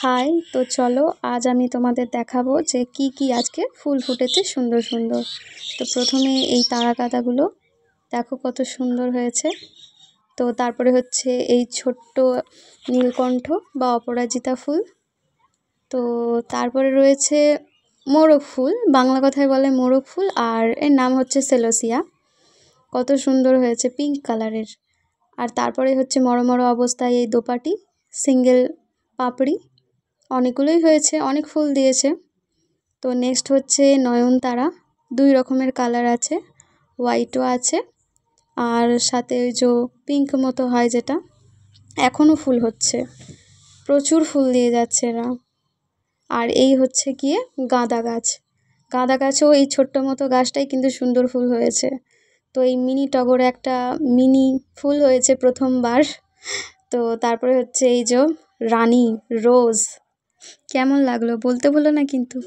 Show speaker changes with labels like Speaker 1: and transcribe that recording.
Speaker 1: High, তো চলো আজ আমি তোমাদের দেখাবো যে কি আজকে ফুল ফুটেছে সুন্দর সুন্দর। তো প্রথমে এই তারা কাঁদাগুলো দেখো কত সুন্দর হয়েছে। তো তারপরে হচ্ছে এই ছোট্ট নীলকণ্ঠ বা অপরাজিতা ফুল। তো তারপরে রয়েছে মোরগ ফুল, বাংলা কথায় বলে মোরগ ফুল, আর এর নাম হচ্ছে সেলোসিয়া। কত সুন্দর হয়েছে পিঙ্ক কালারের। আর তারপরে হচ্ছে মরমর অবস্থায় এই দোপাটি, সিঙ্গেল পাপড়ি, অনেকগুলোই হয়েছে, অনেক ফুল দিয়েছে। তো নেক্সট হচ্ছে নয়নতারা, 2 রকমের কালার আছে, হোয়াইটও আছে আর সাথে ওই যে পিঙ্ক মতো হয় যেটা, এখনও ফুল হচ্ছে, প্রচুর ফুল দিয়ে যাচ্ছে এরা। আর এই হচ্ছে গিয়ে গাঁদা গাছ, গাঁদা গাছও এই ছোট্ট মতো গাছটাই কিন্তু সুন্দর ফুল হয়েছে। তো এই মিনি টগরে একটা মিনি ফুল হয়েছে প্রথমবার। তো তারপরে হচ্ছে এই যে রানী রোজ, কেমন লাগলো বলতে ভুলো না কিন্তু।